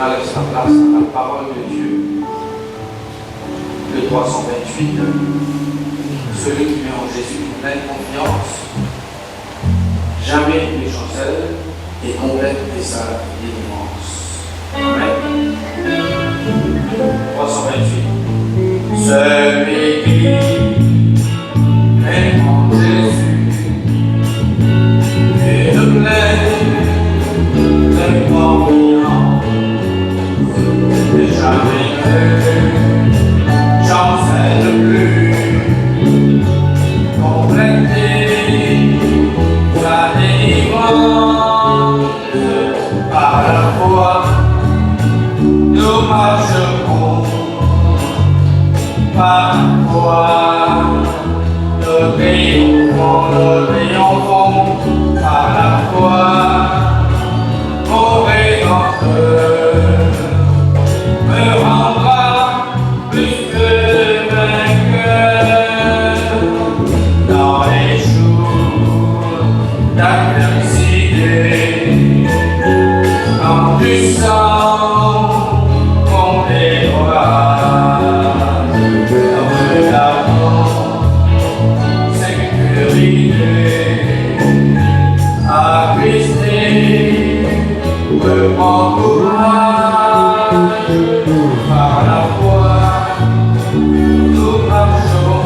On enlève sa place à la parole de Dieu. Le 328, celui qui met en Jésus une pleine confiance, jamais les chancelles et complète des salles immenses. Amen. 328. Celui qui met en Jésus une pleine confiance, et jamais ne chancelle plus, compléter sa délivrance. Par la foi, nous marcherons, par la foi, nous triomphons, par la foi, mon Rédempteur me rendra plus que vainqueur dans les jours d'adversité. Quand tu sens mon décourage, comme l'amour, sécurité, attristé, reprends courage. Par la foi, nous marchons,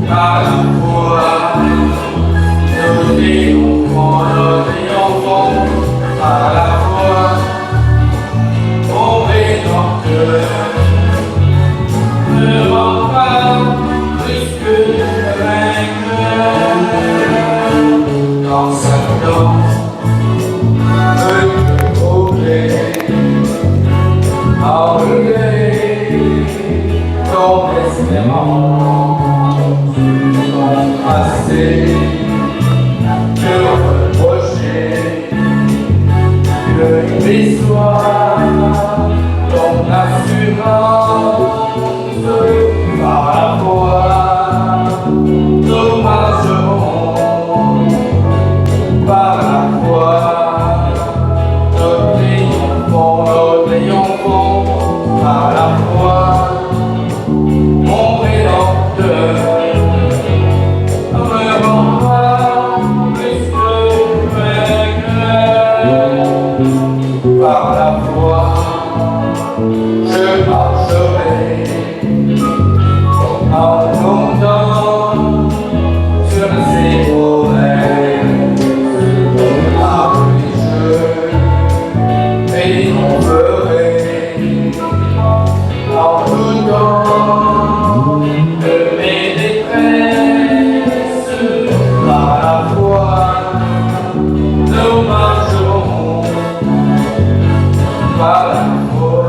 par la foi, nous triomphons, par la foi, mon Rédempteur ne rendra plus que vainqueur. Dans sa danse, peut trouver, enlever ton espérance, ton passé, te reprocher. L'histoire, ton assurance, par la foi, nous marcherons, par la foi, nous triomphons, par la foi, mon Rédempteur me rendra plus que vainqueur. Par la foi, je marcherai en comptant sur ces promesses. Par les jeux et on ferait en tout temps de mes détresses. Par la foi, nous marcherons. Par la foi,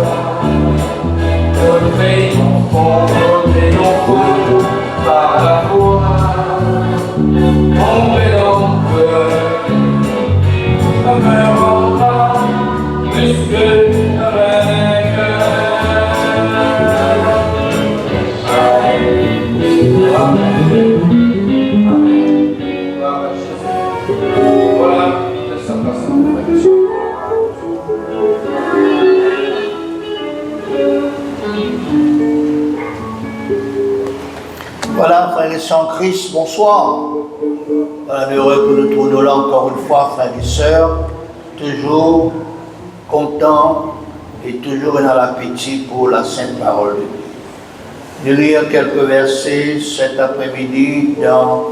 nous triomphons, par la foi, mon Rédempteur me rendra plus que vainqueur. Amen. Amen. Voilà, laisse sa place à mon frère. Voilà, frères et sœurs en Christ, bonsoir. Voilà, heureux que nous tournons là encore une fois, frères et sœurs, toujours contents et toujours dans l'appétit pour la sainte parole de Dieu. Nous lire quelques versets cet après-midi dans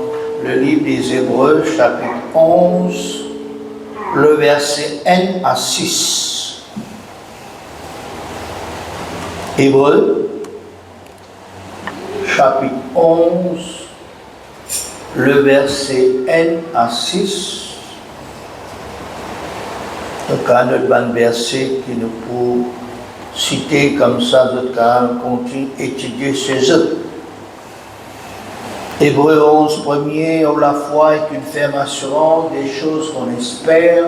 le livre des Hébreux, chapitre 11, le verset 1 à 6. Hébreux, chapitre 11, le verset 1 à 6. Donc, notre bon verset qui nous peut citer comme ça, notre cas, on continue d'étudier ces œuvres. Hébreux 11, premier, oh, la foi est une ferme assurance des choses qu'on espère,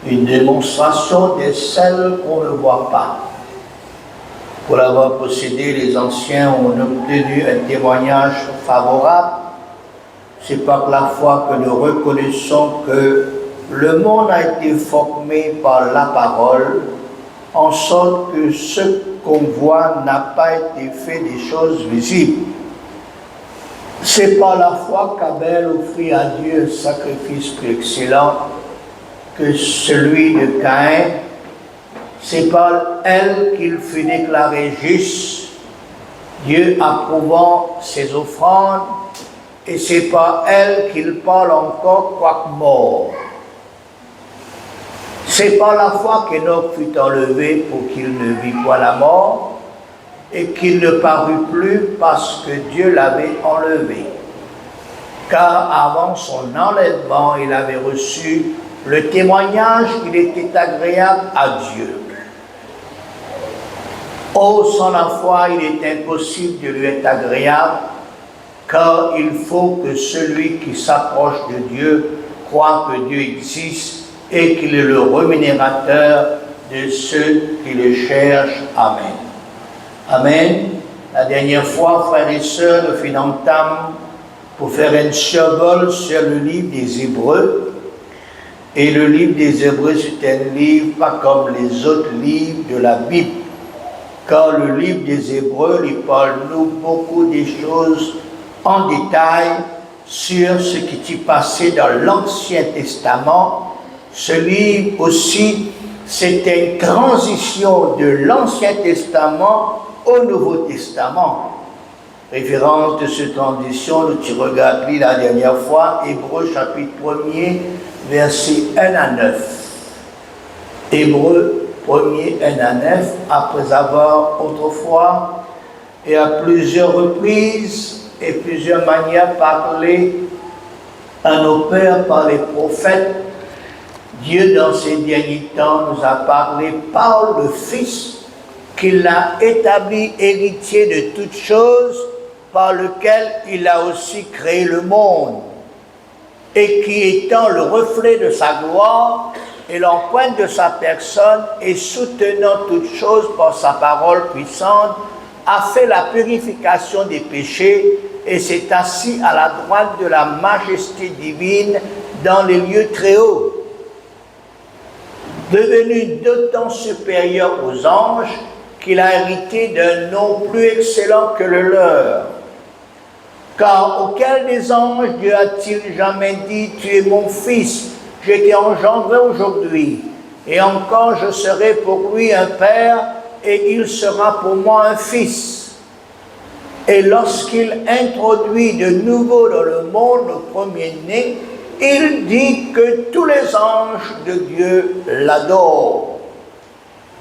une démonstration de celles qu'on ne voit pas. Pour l'avoir possédé, les anciens ont obtenu un témoignage favorable. C'est par la foi que nous reconnaissons que le monde a été formé par la parole, en sorte que ce qu'on voit n'a pas été fait des choses visibles. C'est par la foi qu'Abel offrit à Dieu un sacrifice plus excellent que celui de Caïn. C'est par elle qu'il fut déclaré juste, Dieu approuvant ses offrandes, et c'est par elle qu'il parle encore quoique mort. C'est par la foi qu'Enoch fut enlevé pour qu'il ne vit pas la mort, et qu'il ne parut plus parce que Dieu l'avait enlevé. Car avant son enlèvement, il avait reçu le témoignage qu'il était agréable à Dieu. Oh, sans la foi, il est impossible de lui être agréable, car il faut que celui qui s'approche de Dieu croit que Dieu existe et qu'il est le rémunérateur de ceux qui le cherchent. Amen. Amen. La dernière fois, frères et sœurs, nous faisons entame pour faire un survol sur le livre des Hébreux. Et le livre des Hébreux, c'est un livre pas comme les autres livres de la Bible. Car le livre des Hébreux, il parle nous beaucoup des choses en détail sur ce qui s'est passé dans l'Ancien Testament. Ce livre aussi, c'est une transition de l'Ancien Testament au Nouveau Testament. Référence de cette transition, nous regardons la dernière fois, Hébreux chapitre 1er, versets 1 à 9. Hébreux 1er, 1 à 9, après avoir autrefois et à plusieurs reprises et plusieurs manières parlé à nos pères par les prophètes, Dieu dans ces derniers temps nous a parlé par le Fils, qu'il a établi héritier de toutes choses, par lequel il a aussi créé le monde, et qui étant le reflet de sa gloire et l'empreinte de sa personne, et soutenant toutes choses par sa parole puissante, a fait la purification des péchés, et s'est assis à la droite de la majesté divine dans les lieux très hauts. Devenu d'autant supérieur aux anges, qu'il a hérité d'un nom plus excellent que le leur. Car auquel des anges Dieu a-t-il jamais dit, tu es mon fils, je t'ai engendré aujourd'hui, et encore je serai pour lui un père, et il sera pour moi un fils. Et lorsqu'il introduit de nouveau dans le monde le premier-né, il dit que tous les anges de Dieu l'adorent.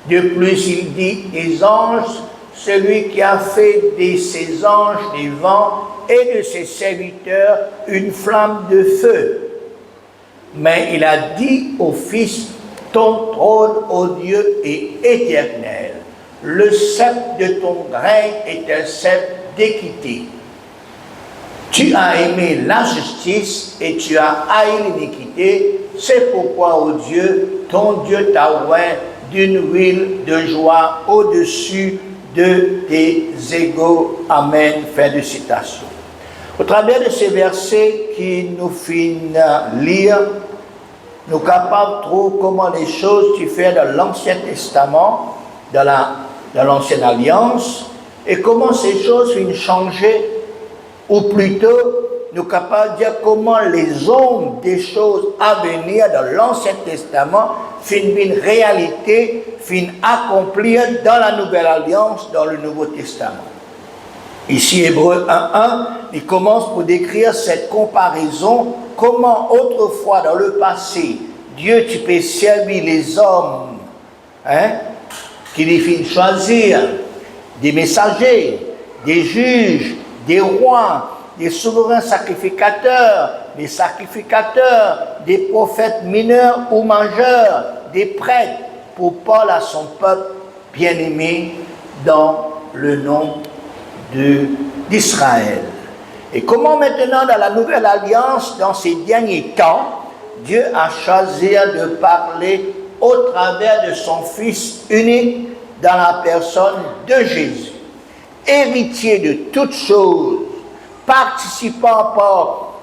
De plus, il dit des anges, celui qui a fait de ses anges des vents et de ses serviteurs une flamme de feu. Mais il a dit au Fils, ton trône, ô Dieu, est éternel. Le sceptre de ton règne est un sceptre d'équité. Tu as aimé la justice et tu as haï l'iniquité. C'est pourquoi, ô Dieu, ton Dieu t'a oint d'une huile de joie au-dessus de tes égaux. Amen. Fin de citation. Au travers de ces versets qui nous finissent lire, nous sommes capables de trouver comment les choses se font dans l'Ancien Testament, dans l'Ancienne Alliance, et comment ces choses finissent changer, ou plutôt, nous sommes capables de dire comment les hommes des choses à venir dans l'Ancien Testament finissent une réalité, finissent accomplir dans la Nouvelle Alliance, dans le Nouveau Testament. Ici, Hébreux 1.1, il commence pour décrire cette comparaison, comment autrefois dans le passé, Dieu tu peux servir les hommes, qui les fit choisir, des messagers, des juges, des rois, des souverains sacrificateurs, des prophètes mineurs ou majeurs, des prêtres, pour parler à son peuple bien-aimé dans le nom d'Israël. Et comment maintenant dans la Nouvelle Alliance, dans ces derniers temps, Dieu a choisi de parler au travers de son Fils unique dans la personne de Jésus, héritier de toutes choses, participant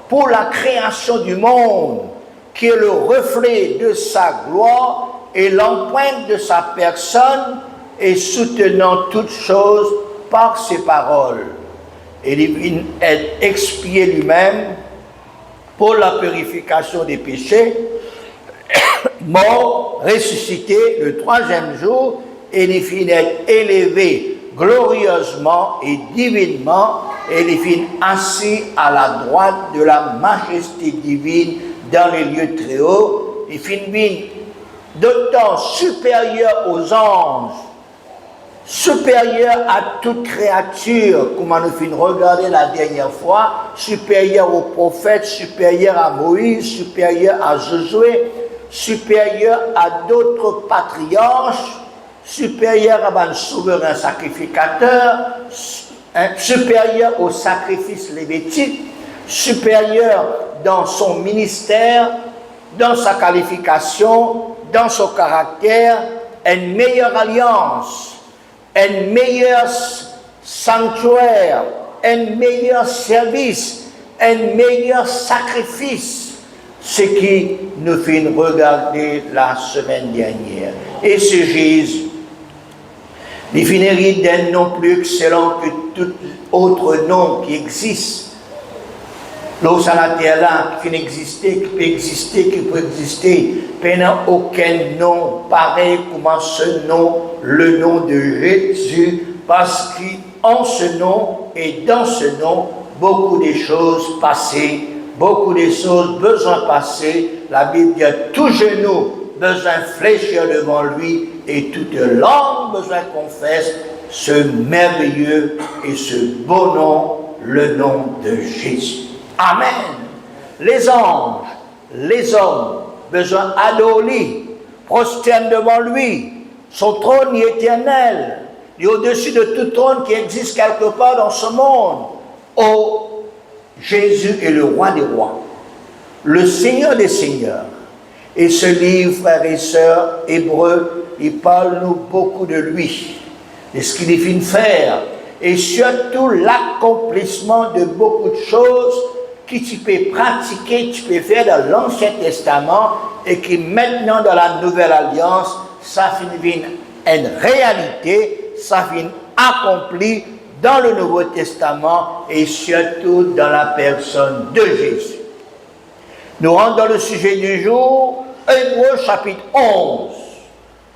pour la création du monde, qui est le reflet de sa gloire et l'empreinte de sa personne, et soutenant toutes choses par ses paroles. Et il vient être expié lui-même pour la purification des péchés, mort, ressuscité le troisième jour, et il vient être élevé glorieusement et divinement, et il vient assis à la droite de la majesté divine dans les lieux très hauts. Il vient d'autant supérieur aux anges, supérieur à toute créature, comme nous finissons de regarder la dernière fois, supérieur aux prophètes, supérieur à Moïse, supérieur à Josué, supérieur à d'autres patriarches, supérieur à un souverain sacrificateur, supérieur au sacrifice lévitique, supérieur dans son ministère, dans sa qualification, dans son caractère, une meilleure alliance, un meilleur sanctuaire, un meilleur service, un meilleur sacrifice, ce qui nous fait regarder la semaine dernière. Et c'est Jésus. Il finit d'un nom plus excellent que tout autre nom qui existe. L'eau sur la terre là, qui n'existait, qui peut exister, qui peut exister, pendant aucun nom pareil comme ce nom, le nom de Jésus, parce qu'en ce nom et dans ce nom, beaucoup de choses passées, beaucoup de choses besoin passées. La Bible dit tout genou besoin fléchir devant lui et toute langue besoin confesse ce merveilleux et ce beau nom, le nom de Jésus. Amen. Les anges, les hommes, besoin adorer, prosternent devant lui. Son trône est éternel. Il est au-dessus de tout trône qui existe quelque part dans ce monde. Oh, Jésus est le roi des rois, le Seigneur des seigneurs. Et ce livre, frères et sœurs, hébreux, il parle nous beaucoup de lui, de ce qu'il vient faire, et surtout l'accomplissement de beaucoup de choses que tu peux pratiquer, tu peux faire dans l'Ancien Testament et qui maintenant dans la Nouvelle Alliance, ça devient une réalité, ça devient accompli dans le Nouveau Testament et surtout dans la personne de Jésus. Nous rentrons dans le sujet du jour, Hébreux chapitre 11.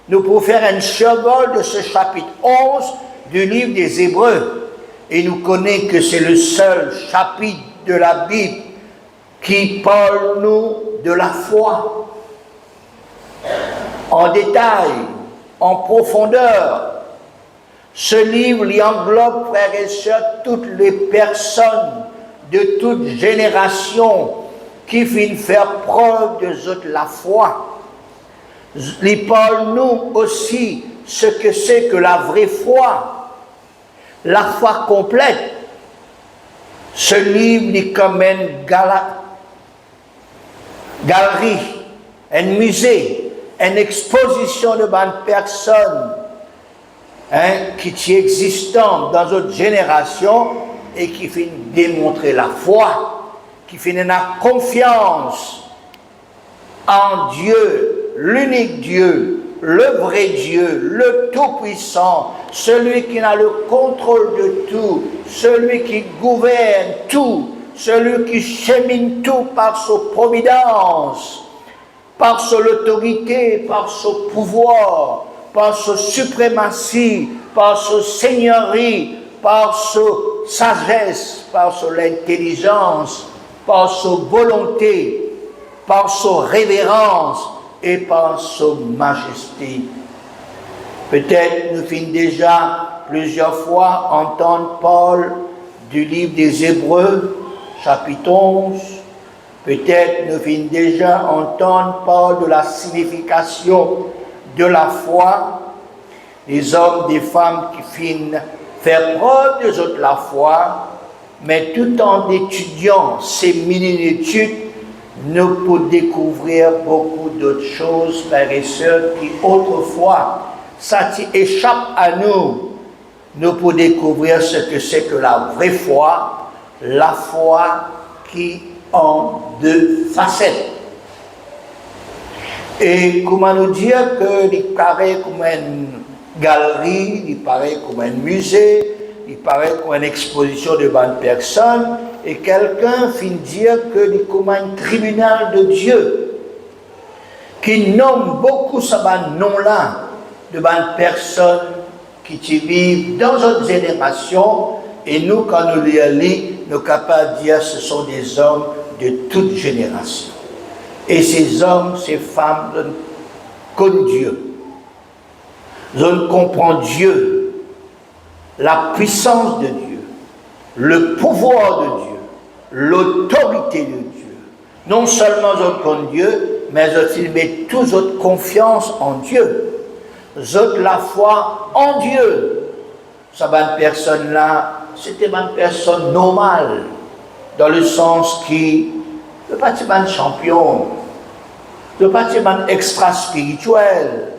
Nous pouvons faire un survol de ce chapitre 11 du livre des Hébreux. Et nous connaissons que c'est le seul chapitre de la Bible qui parle nous de la foi. En détail, en profondeur. Ce livre y englobe, frères et sœurs, toutes les personnes de toute génération qui viennent faire preuve de la foi. Il parle nous aussi ce que c'est que la vraie foi, la foi complète. Ce livre est comme une galerie, un musée, une exposition de bonnes personnes qui est existante dans notre génération et qui fait démontrer la foi, qui fait la confiance en Dieu, l'unique Dieu, le vrai Dieu, le Tout-Puissant, celui qui a le contrôle de tout, celui qui gouverne tout, celui qui chemine tout par sa providence, par son autorité, par son pouvoir, par sa suprématie, par sa seigneurie, par sa sagesse, par son intelligence, par sa volonté, par sa révérence et par sa majesté. Peut-être nous finissons déjà plusieurs fois entendre Paul du livre des Hébreux, chapitre 11. Peut-être nous finissons déjà entendre Paul de la signification de la foi. Les hommes, des femmes qui finissent faire preuve de la foi, mais tout en étudiant ces mini-études, nous pouvons découvrir beaucoup d'autres choses, frères et sœurs, qui autrefois, ça échappe à nous. Nous pouvons découvrir ce que c'est que la vraie foi, la foi qui a deux facettes. Et comment nous dire que il paraît comme une galerie, il paraît comme un musée, il paraît comme une exposition de bonnes personnes, et quelqu'un finit dire que c'est comme un tribunal de Dieu, qui nomme beaucoup ce nom-là de bonnes personnes qui vivent dans notre génération, et nous, quand nous les lisons, nous sommes capables de dire que ce sont des hommes de toute génération. Et ces hommes, ces femmes, connaissent Dieu. Ils comprennent Dieu, la puissance de Dieu, le pouvoir de Dieu, l'autorité de Dieu. Non seulement ils connaissent Dieu, mais ils mettent toute votre confiance en Dieu. Ils ont la foi en Dieu. Cette personne-là, c'était une personne normale, dans le sens qui ne pas être champion, ne pas être extra-spirituel,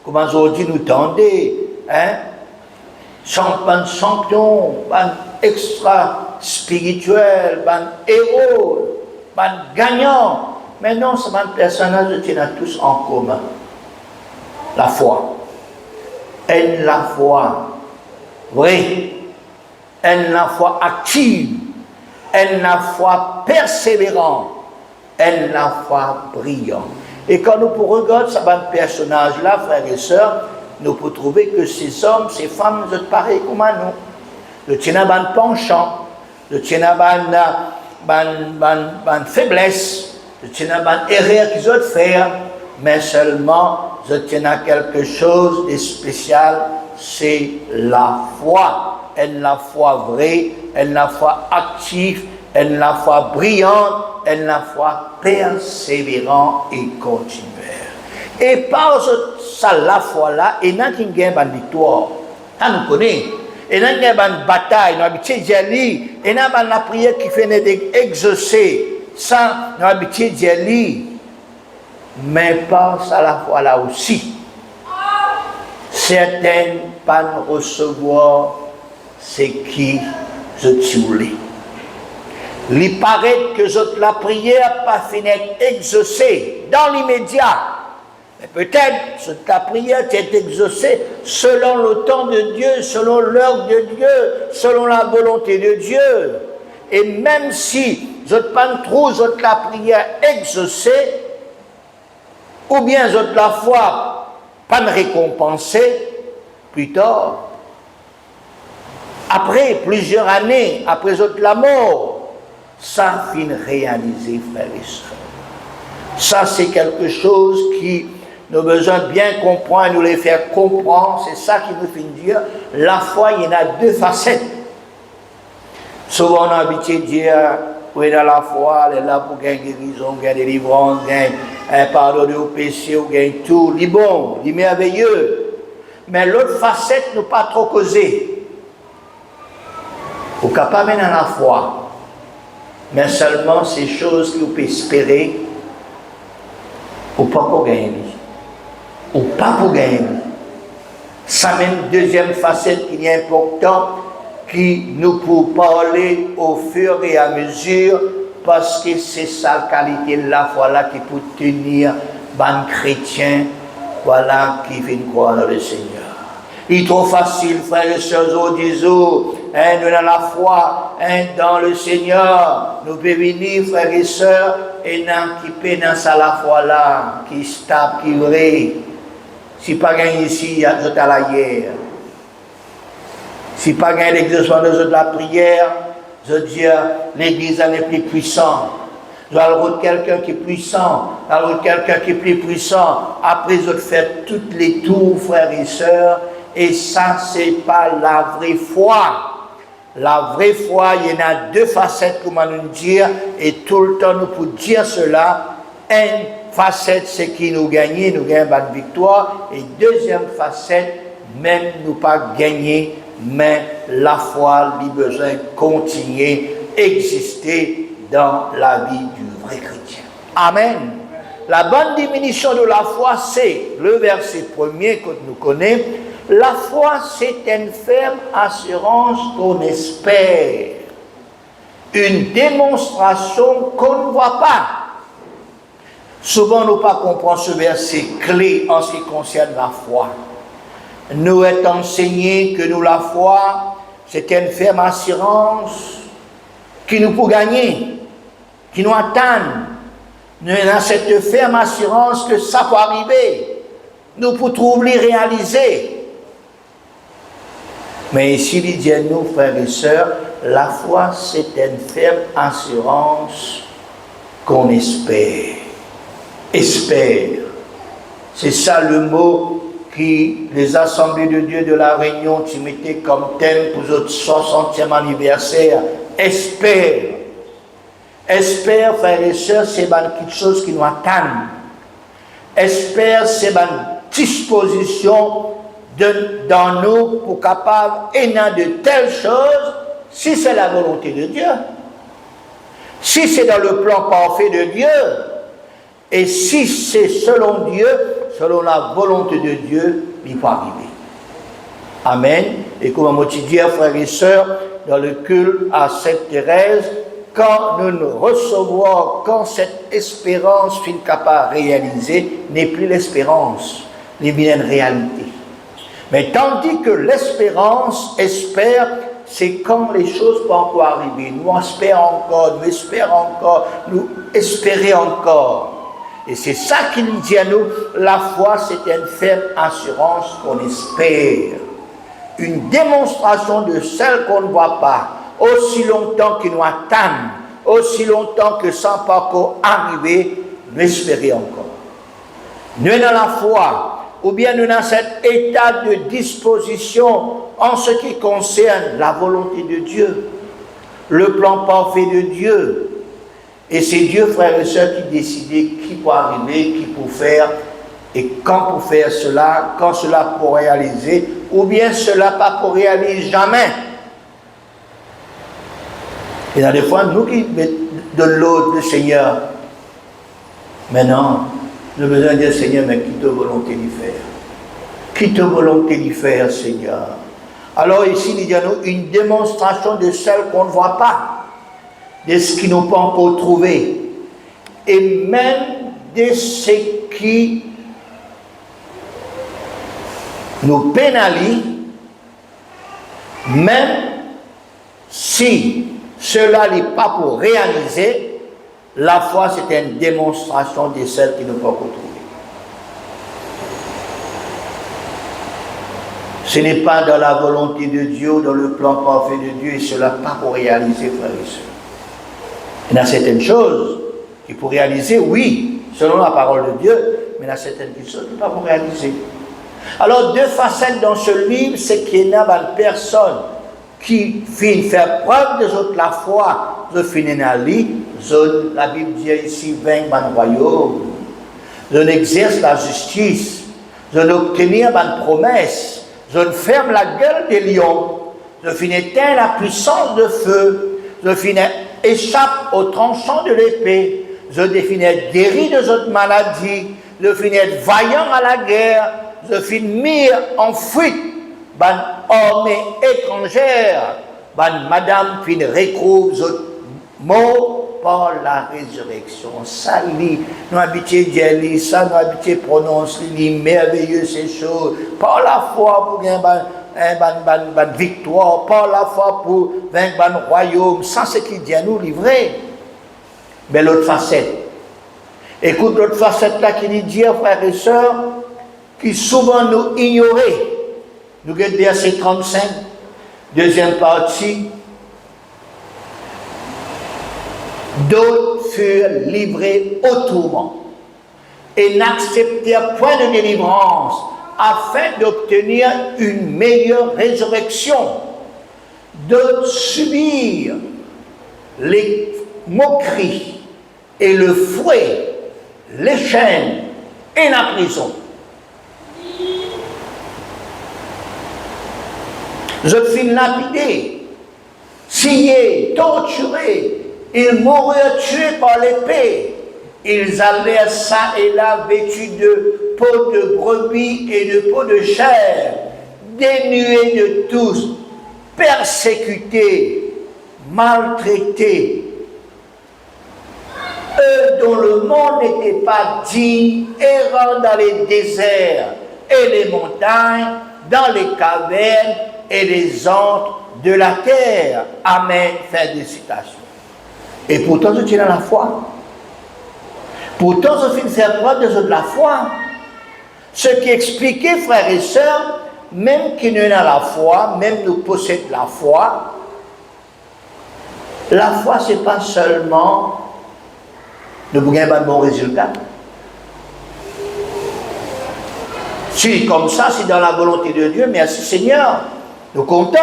comme aujourd'hui nous tendez, hein? Champion, extra-spirituel, héros, gagnant. Mais non, c'est un personnage qui a tous en commun. La foi. Elle la foi vraie. Elle la foi active. Elle la foi persévérante. Elle la foi brillante. Et quand nous regardons ce personnage-là, frères et sœurs, nous pouvons trouver que ces hommes, ces femmes, sont pareils comme nous. Le tien a un penchant, le tien a une faiblesse, le tien a une erreur qu'ils ont faire, mais seulement, le tien a quelque chose de spécial, c'est la foi. Elle la foi vraie, elle la foi active, elle la foi brillante, elle la foi persévérante et continuelle. Et par ça, la foi-là, il y a qui gagne une victoire. Ça nous connaît. Il y a une bataille, nous habituons d'y aller. Il y a la prière qui fait exaucer. Ça, nous habituons d'y aller. Mais par ça, la foi-là aussi. Certaines pas recevoir ce qui se tue. Il paraît que la prière pas fini exaucée dans l'immédiat. Mais peut-être que la prière est exaucée selon le temps de Dieu, selon l'heure de Dieu, selon la volonté de Dieu. Et même si je ne pas trop la prière exaucée, ou bien je la foi pas récompensée, plus tard, après plusieurs années, après la mort, ça finit réalisé, frères et sœurs. Ça, c'est quelque chose qui nous avons besoin de bien comprendre, nous les faire comprendre. C'est ça qui nous fait dire, la foi, il y en a deux facettes. Souvent, on a l'habitude de dire, oui, dans la foi, elle est là pour gagner guérison, gagner délivrance, gagner un pardon de péché, gagner tout, il est bon, il est merveilleux. Mais l'autre facette, nous pas trop causer. Vous ne pouvez pas mener dans la foi. Mais seulement ces choses que vous pouvez espérer, ou pas pour gagner, ou pas pour gagner. Ça même deuxième facette qui est importante, qui nous peut parler au fur et à mesure, parce que c'est ça la qualité de la foi là qui peut tenir ban chrétien, voilà, qui vient croire dans le Seigneur. Il est trop facile, frères et sœurs, disons, nous dans la foi, dans le Seigneur, nous pouvons venir, frères et sœurs, et qui peut dans ça la foi là, qui stable, qui vrai. Si pas gagné ici, il y a tout à l'ailleurs. Si pas gagné l'exercice de la prière, je veux dire, l'église est plus puissante. Je vais avoir quelqu'un qui est puissant, je vais avoir quelqu'un qui est plus puissant. Après, je vais faire toutes les tours, frères et sœurs. Et ça, c'est pas la vraie foi. La vraie foi, il y en a deux facettes, comment nous dire, et tout le temps nous pouvons dire cela. Une facette, c'est qui nous gagne la victoire. Et deuxième facette, même nous pas gagner, mais la foi, il a besoin de continuer, exister dans la vie du vrai chrétien. Amen. La bonne diminution de la foi, c'est le verset premier que nous connaissons. La foi, c'est une ferme assurance qu'on espère, une démonstration qu'on ne voit pas. Souvent, nous ne comprenons pas ce verset clé en ce qui concerne la foi. Nous est enseigné que nous, la foi, c'est une ferme assurance qui nous peut gagner, qui nous attend. Nous avons cette ferme assurance que ça peut arriver. Nous pouvons trouver, réaliser. Mais ici, il dit à nous, frères et sœurs, la foi, c'est une ferme assurance qu'on espère. Espère. C'est ça le mot qui les assemblées de Dieu de la Réunion qui mettaient comme thème pour notre 60e anniversaire. Espère. Espère, frères et sœurs, c'est quelque chose qui nous attend. Espère, c'est une disposition dans nous pour capable et dans de telles choses, si c'est la volonté de Dieu, si c'est dans le plan parfait de Dieu, et si c'est selon Dieu, selon la volonté de Dieu, il peut arriver. Amen. Et comme on dit, frères et sœurs, dans le culte à Sainte-Thérèse, quand nous nous recevons, quand cette espérance finit capable de réaliser, n'est plus l'espérance, mais bien une réalité. Mais tandis que l'espérance espère, c'est quand les choses peuvent encore arriver. Nous espérons encore, nous espérons encore, nous espérons encore. Et c'est ça qui nous dit à nous, la foi c'est une ferme assurance qu'on espère. Une démonstration de celle qu'on ne voit pas, aussi longtemps qu'il nous attend, aussi longtemps que ça n'a pas encore arrivé, nous espérons encore. Nous dans la foi, ou bien nous dans cet état de disposition en ce qui concerne la volonté de Dieu, le plan parfait de Dieu. Et c'est Dieu, frères et sœurs, qui décide qui peut arriver, qui peut faire, et quand pour faire cela, quand cela pour réaliser, ou bien cela pas pour réaliser jamais. Et il y a des fois, nous qui mettons de l'eau du Seigneur, mais non, nous avons besoin de dire, Seigneur, mais qui te volonté d'y faire? Qui te volonté d'y faire, Seigneur? Alors ici, il y a une démonstration de celle qu'on ne voit pas, de ce qui nous peut encore trouver, et même de ce qui nous pénalise, même si cela n'est pas pour réaliser, la foi c'est une démonstration de celle qui nous peut encore trouver. Ce n'est pas dans la volonté de Dieu, dans le plan parfait de Dieu, et cela pas pour réaliser, frères et sœurs. Il y a certaines choses qui pour réaliser, oui, selon la parole de Dieu, mais il y a certaines choses qui ne pas pour réaliser. Alors, deux facettes dans ce livre, c'est qu'il y a une personne qui finit faire preuve des autres la foi, je finis dans la Bible dit ici, vaincre le royaume, je exerce la justice, je obtenir une promesse, je ferme la gueule des lions, je finis éteindre la puissance de feu, je finis échappe au tranchant de l'épée, je finis guéri de autres maladies, je finis vaillant à la guerre, je finis mis en fuite, ban armée étrangère, ban madame finis recouvre autres mots par la résurrection. Ça lit, nous habitués à lire ça, nous habitués à prononcer, les merveilleux ces choses, par la foi pour gagner une victoire, par la foi pour vaincre un royaume, sans ce qu'il dit à nous livrer. Mais l'autre facette, écoute l'autre facette là qui dit, Dieu, frères et sœurs, qui souvent nous ignorait. Nous regardons verset 35, deuxième partie. D'autres furent livrés au tourment et n'acceptèrent point de délivrance afin d'obtenir une meilleure résurrection. D'autres subirent les moqueries et le fouet, les chaînes et la prison. Je fus lapidé, scié, torturé. Ils moururent tués par l'épée. Ils allèrent ça et là vêtus de peau de brebis et de peau de chair, dénués de tous, persécutés, maltraités, eux dont le monde n'était pas digne, errant dans les déserts et les montagnes, dans les cavernes et les antres de la terre. Amen. Fin de citation. Et pourtant, je tiens dans la foi. Pourtant, je finis faire preuve de la foi. Ce qui expliquait, frères et sœurs, même qui nous a la foi, même nous possédons la foi, ce n'est pas seulement de vous gagner un bon résultat. Si, comme ça, c'est dans la volonté de Dieu, merci Seigneur, nous comptons.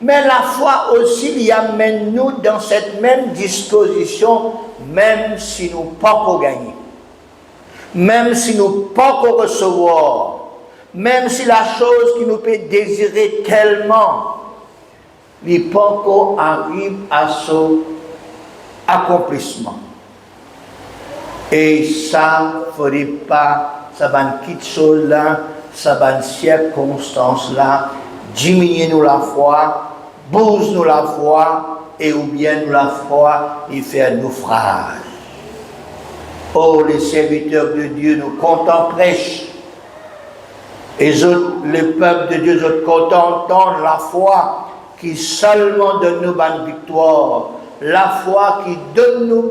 Mais la foi aussi y amène nous dans cette même disposition, même si nous ne pouvons pas gagner. Même si nous ne pouvons pas recevoir. Même si la chose qui nous peut désirer tellement, les pas arrive à son accomplissement. Et ça ne faudrait pas, ça va une petite chose là, ça va une circonstance là, diminuer nous la foi, bouse nous la foi, et ou bien nous la foi, il fait un naufrage. Oh, les serviteurs de Dieu, nous contemplons. Et le peuple de Dieu, nous contemplons la foi qui seulement donne nous une victoire. La foi qui donne nous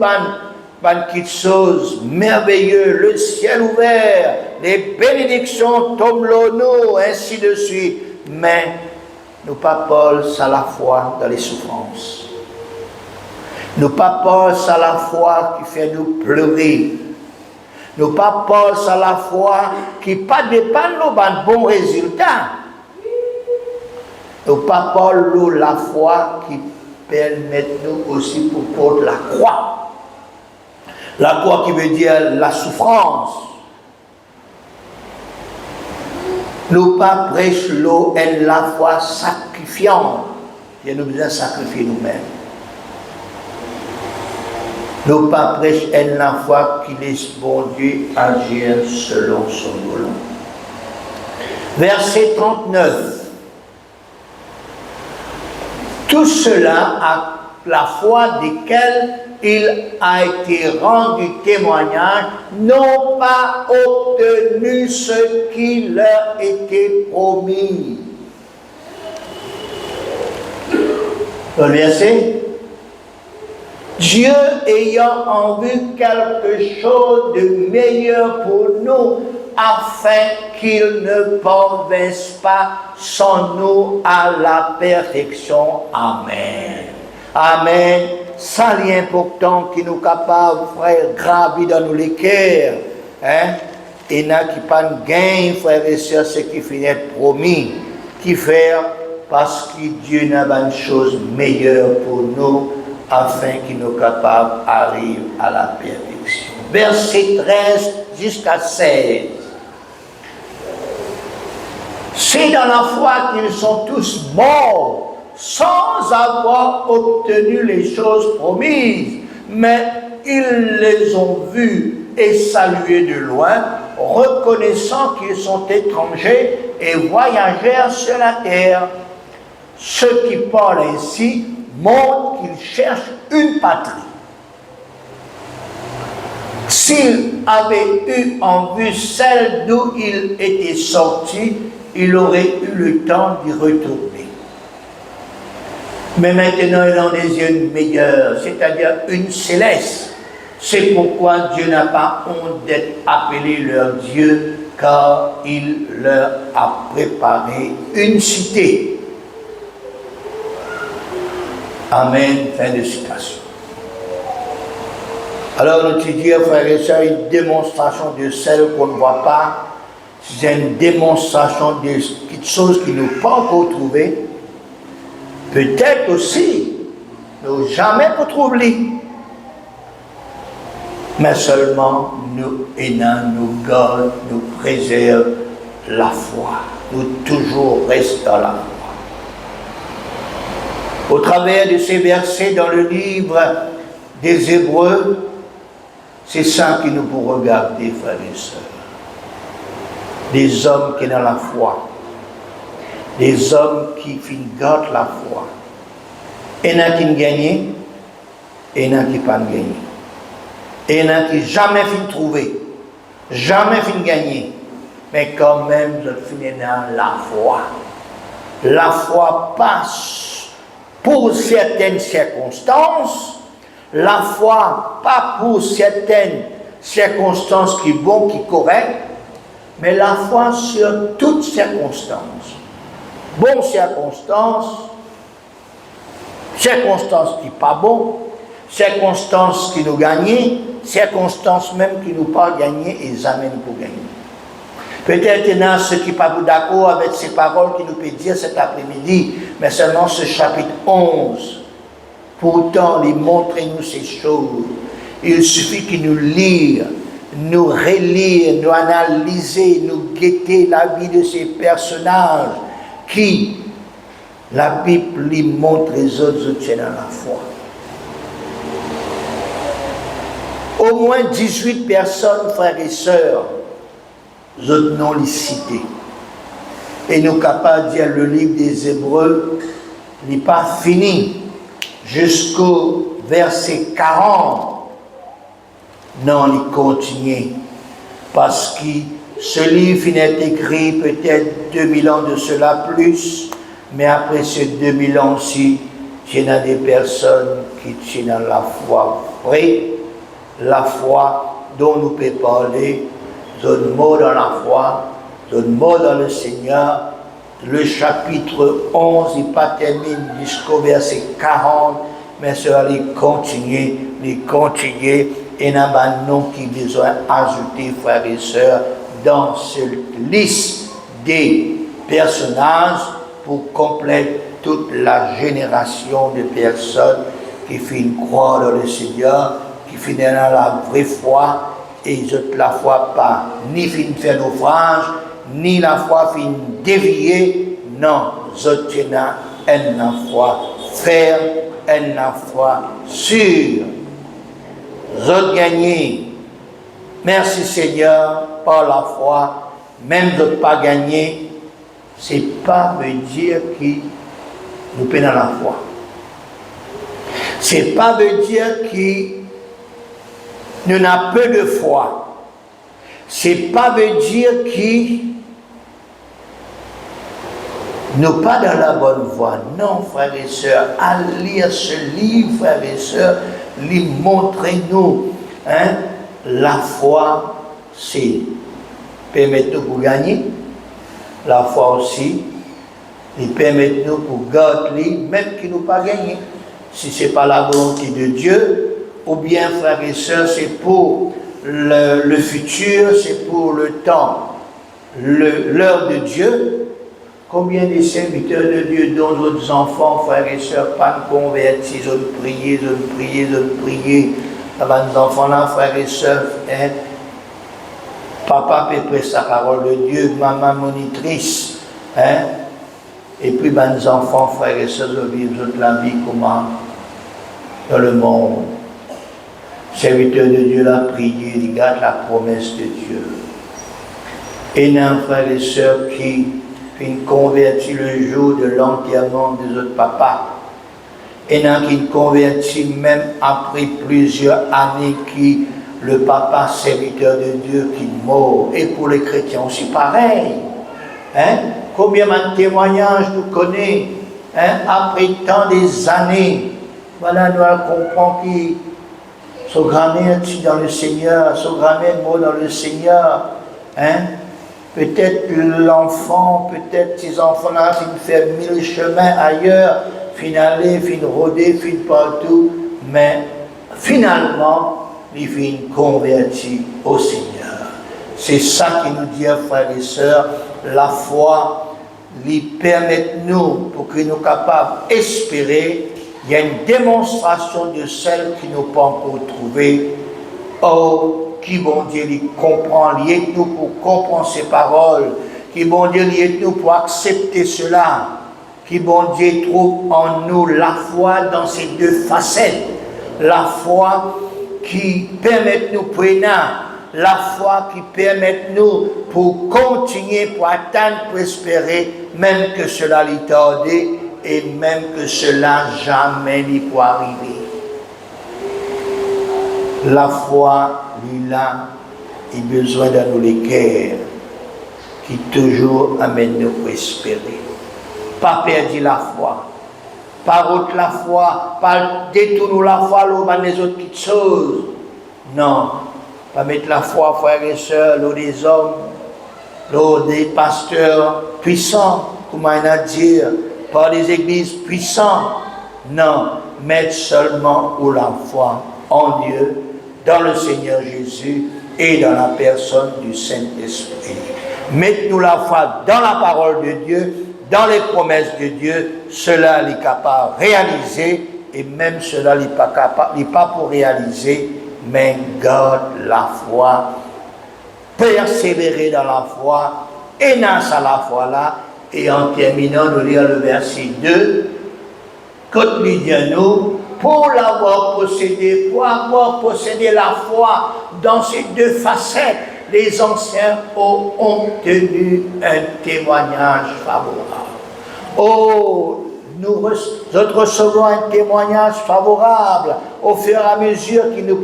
une chose merveilleuse, le ciel ouvert, les bénédictions tombent nous, ainsi de suite. Mais nous pas Paul, ça la foi dans les souffrances. Nous pas Paul, ça la foi qui fait nous pleurer. Nous pas Paul, ça la foi qui pas dépend nous d'un bon résultat. Nous pas Paul, nous la foi qui permet nous aussi pour porter la croix. La croix qui veut dire la souffrance. Nous pas prêche l'eau et la foi sacrifiante. Et nous besoin sacrifier nous-mêmes. Nous pas prêche et la foi qui laisse bon Dieu agir selon son volonté. Verset 39. Tout cela a la foi desquels il a été rendu témoignage, n'ont pas obtenu ce qui leur était promis. Le verset. Dieu ayant en vue quelque chose de meilleur pour nous, afin qu'il ne parvinsse pas sans nous à la perfection. Amen. Amen. Ça, l'important qui nous capable, frère, gravir dans nous les cœurs. Hein? Et n'a qui pas de gain, frère et sœurs, ce qui finit être promis. Qui faire parce que Dieu n'a pas une chose meilleure pour nous, afin qu'il nous capable arrive à la perfection. Verset 13 jusqu'à 16. C'est dans la foi qu'ils sont tous morts, sans avoir obtenu les choses promises, mais ils les ont vus et salués de loin, reconnaissant qu'ils sont étrangers et voyageurs sur la terre. Ceux qui parlent ainsi montrent qu'ils cherchent une patrie. S'ils avaient eu en vue celle d'où ils étaient sortis, il aurait eu le temps d'y retourner. Mais maintenant, il en désire une meilleure, c'est-à-dire une céleste. C'est pourquoi Dieu n'a pas honte d'être appelé leur Dieu, car il leur a préparé une cité. Amen. Fin de citation. Alors, nous étudions, frères et sœurs, une démonstration de celle qu'on ne voit pas. C'est une démonstration de quelque chose qui nous pas encore trouvé. Peut-être aussi, nous jamais pour trouver. Mais seulement nous aidons, nous gardons, nous préservons la foi. Nous toujours restons dans la foi. Au travers de ces versets dans le livre des Hébreux, c'est ça que nous pouvons regarder, frères et sœurs. Des hommes qui ont la foi. Des hommes qui gardent la foi. Il y en a qui ont gagné, et il y en a qui n'ont pas gagné. Et il y en a qui jamais fin de trouver, jamais fin de gagner. Mais quand même, je finis dans la foi. La foi passe pour certaines circonstances, la foi pas pour certaines circonstances qui vont, qui correctes, mais la foi sur toutes circonstances. Bonnes circonstances, circonstances qui pas bon, circonstances qui nous gagnent, circonstances même qui nous pas gagner et jamais nous pour gagner. Peut-être il y en a ceux qui ne sont pas d'accord avec ces paroles qui nous peuvent dire cet après-midi, mais seulement ce chapitre 11. Pourtant, il montre-nous ces choses. Il suffit qu'il nous lise, nous relire, nous analyser, nous guetter la vie de ces personnages qui, la Bible lui montre les autres tiennent dans la foi. Au moins 18 personnes, frères et sœurs, autres non les cités. Et nous sommes capables de dire le livre des Hébreux n'est pas fini jusqu'au verset 40. Non, il continue. Parce que ce livre est écrit peut-être 2000 ans de cela plus, mais après ces 2000 ans-ci, il y a des personnes qui tiennent dans la foi vraie, la foi dont nous pouvons parler, un mot dans la foi, un mot dans le Seigneur. Le chapitre 11, il pas termine jusqu'au verset 40, mais cela il continue, et il y a un nom qui besoin ajouter, frères et sœurs, dans cette liste des personnages pour compléter toute la génération de personnes qui finissent croire dans le Seigneur, qui finissent dans la vraie foi, et ils ont la foi pas ni fin de faire naufrage, ni la foi fin de dévier, non, ils ont la foi ferme, la foi sûre. Ils ont gagné. Merci Seigneur, par la foi, même de ne pas gagner, c'est pas me dire que nous peinons la foi. C'est pas me dire que nous n'avons peu de foi. C'est pas me dire que nous pas dans la bonne voie. Non, frères et sœurs, à lire ce livre, frères et sœurs, lui montrez-nous. La foi, c'est permettre-nous pour gagner. La foi aussi, il permet-nous pour garder, même qui nous pas gagner. Si ce n'est pas la volonté de Dieu, ou bien, frères et sœurs, c'est pour le futur, c'est pour le temps, l'heure de Dieu. Combien de serviteurs de Dieu, dont d'autres enfants, frères et sœurs, pas convertis, ils ont prié. Avant nos enfants-là, frères et sœurs, papa peut prêcher sa parole de Dieu, maman monitrice, et puis nos enfants, frères et sœurs, vivent la vie comment dans le monde. Serviteur de Dieu l'a prié, il garde la promesse de Dieu. Et non, frères et sœurs, qui convertit le jour de l'enterrement des autres papas. Et non, qui convertit même après plusieurs années qui le papa serviteur de Dieu qui mort. Et pour les chrétiens aussi pareil. Combien de témoignages nous connaissons après tant des années. Voilà, nous comprenons qui son grand-mère est dans le Seigneur, son grand-mère est mort dans le Seigneur. Peut-être l'enfant, peut-être ces enfants-là, ils font 1000 chemins ailleurs, fin aller, fin rôder, fin partout, mais finalement, ils finissent convertis au Seigneur. C'est ça qui nous dit, frères et sœurs, la foi, lui permet nous, pour que nous soyons capables d'espérer. Il y a une démonstration de celle qui nous pas encore trouvée. Oh, qui bon Dieu lui comprend, lié nous pour comprendre ces paroles, qui bon Dieu lié nous pour accepter cela, qui bon Dieu trouve en nous la foi dans ces deux facettes, la foi qui permet nous prendre, la foi qui permet nous pour continuer, pour atteindre, pour espérer, même que cela lui tardé et même que cela jamais n'y peut arriver. La foi, lui, là, il a besoin de nous les cœurs qui toujours amène nous à espérer. Pas perdre la foi. Pas autre la foi. Pas détourner la foi, l'eau, les autres petites choses. Non. Pas mettre la foi, frères et sœurs, l'eau des hommes, l'eau des pasteurs puissants, comment on a dit, par des églises puissantes. Non. Mettre seulement où la foi en Dieu, dans le Seigneur Jésus et dans la personne du Saint-Esprit. Mettez-nous la foi dans la parole de Dieu, dans les promesses de Dieu, cela n'est capable de réaliser, et même cela n'est pas capable, n'est pas pour réaliser, mais garde la foi, persévérer dans la foi, et dans la foi là, et en terminant, nous lire le verset 2, quand nous disons, pour l'avoir possédé, pour avoir possédé la foi dans ces deux facettes, les anciens ont obtenu un témoignage favorable. Oh, nous recevons un témoignage favorable au fur et à mesure qu'ils nous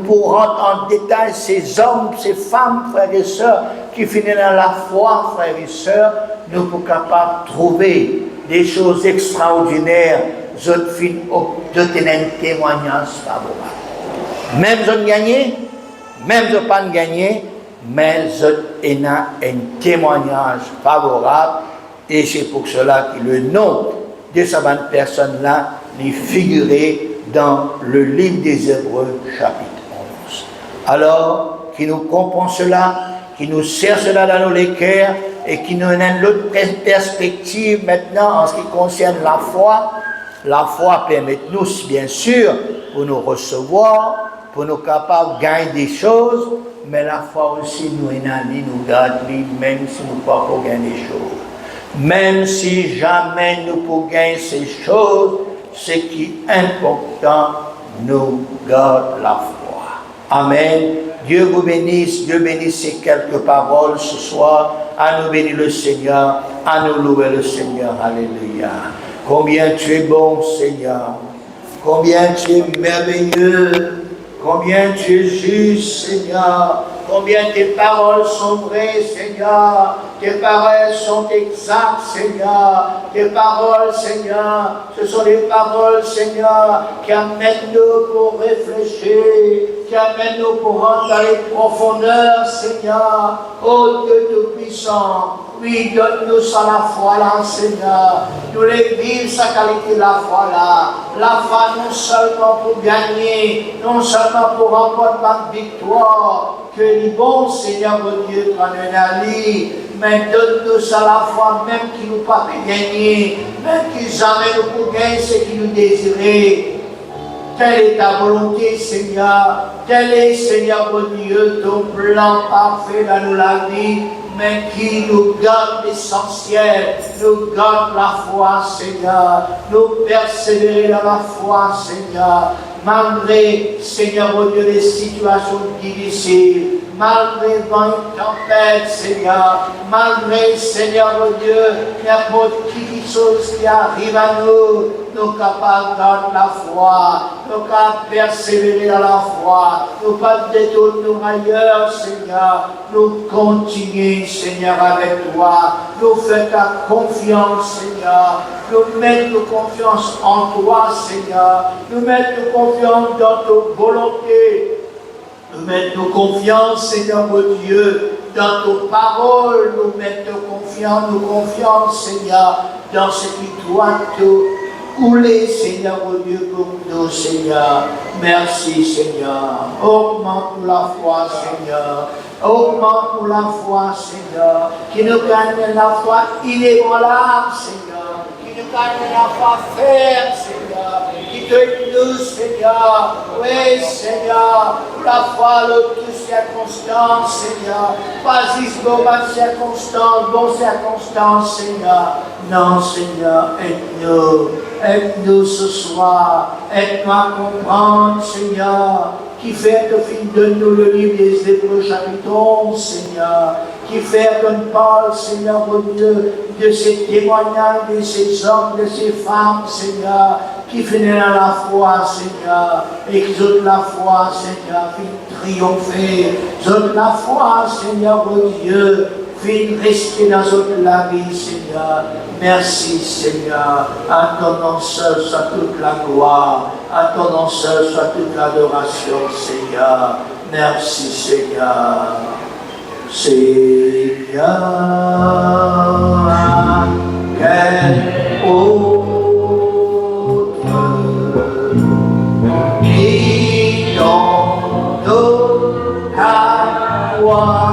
pourront rentrer en détail ces hommes, ces femmes, frères et sœurs, qui finissent dans la foi, frères et sœurs, nous sommes capables de trouver des choses extraordinaires, d'obtenir un témoignage favorable. Même si on gagne, même si on pas gagné, mais on a un témoignage favorable, et c'est pour cela que le nom de cette personne-là est figuré dans le livre des Hébreux, chapitre 11. Alors, qui nous comprend cela, qui nous sert cela dans nos cœurs, et qui nous donne l'autre perspective maintenant en ce qui concerne la foi. La foi permet nous, bien sûr, pour nous recevoir, pour nous capables de gagner des choses, mais la foi aussi nous garde, même si nous ne pouvons pas gagner des choses. Même si jamais nous pouvons gagner ces choses, ce qui est important, nous garde la foi. Amen. Dieu vous bénisse, Dieu bénisse ces quelques paroles ce soir. À nous bénir le Seigneur, à nous louer le Seigneur. Alléluia. Combien tu es bon, Seigneur. Combien tu es merveilleux. Combien tu es juste, Seigneur. Combien tes paroles sont vraies, Seigneur. Tes paroles sont exactes, Seigneur. Tes paroles, Seigneur, ce sont des paroles, Seigneur, qui amènent nous pour réfléchir, qui amènent nous pour rentrer dans les profondeurs, Seigneur. Oh Dieu Tout-Puissant, oui, donne-nous ça la foi là, Seigneur. Nous les vivons sa qualité de la foi là. La foi non seulement pour gagner, non seulement pour remporter la victoire, que les bons Seigneur mon Dieu quand on a dit, mais donne-nous ça la foi, même qui nous pas gagner, même qui jamais nous pour gagner ce qui nous désirait. Telle est ta volonté, Seigneur. Tel est, Seigneur mon Dieu, ton plan parfait dans la vie, mais qui nous garde l'essentiel, nous garde la foi, Seigneur. Nous persévérer dans la foi, Seigneur. Malgré, Seigneur mon Dieu, les situations difficiles, malgré vent et tempête, Seigneur, malgré, Seigneur mon Dieu, n'importe qui chose qui arrive à nous, nous capables de garder la foi, nous capables de persévérer dans la foi, nous pas détourner ailleurs, Seigneur, nous continuons, Seigneur, avec toi, nous faisons ta confiance, Seigneur, nous mettons confiance en toi, Seigneur, nous mettons confiance dans ta volonté. Nous mettons confiance, Seigneur mon Dieu, dans tes paroles. Nous mettons confiance, Seigneur, dans ce qui doit te couler, Seigneur mon Dieu, pour nous, Seigneur. Merci, Seigneur. Augmente la foi, Seigneur. Augmente la foi, Seigneur. Qui nous gagne la foi inébranlable, Seigneur. Qui nous gagne la foi ferme, Seigneur. Qui te nous, Seigneur. Oui, Seigneur. La foi, le tout circonstance, Seigneur. Pas juste bonne circonstance, Seigneur. Non, Seigneur, aide-nous. Aide-nous ce soir. Aide-nous à comprendre, Seigneur. qui fait que fin donne-nous le livre des Hébreux chapitre 11, Seigneur, qui fait que nous parle, Seigneur, mon Dieu, de ces témoignages, de ces hommes, de ces femmes, Seigneur, qui venaient à la foi, Seigneur, et qui ont la foi, Seigneur, qui triompher, ils ont la foi, Seigneur, mon Dieu, fin rester dans la vie, Seigneur. Merci, Seigneur. À ton nom seul soit toute la gloire. À ton nom seul soit toute l'adoration, Seigneur. Merci, Seigneur. Seigneur, quel autre ayons nous qu'à toi.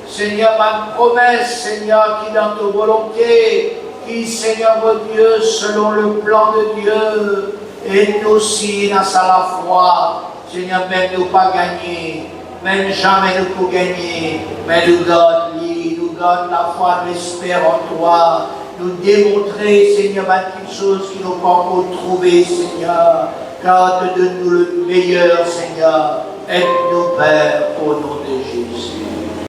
Seigneur, ma promesse, Seigneur, qui est dans ta volonté, qui, Seigneur, mon Dieu, selon le plan de Dieu, et nous aussi, dans la foi, Seigneur, même nous pas gagner, même jamais nous pour gagner, mais nous donne la foi, l'espère en toi, nous démontrer, Seigneur, quelque chose qui nous pas encore trouver, Seigneur, car donne-nous le meilleur, Seigneur, aide-nous, Père, au nom de Jésus.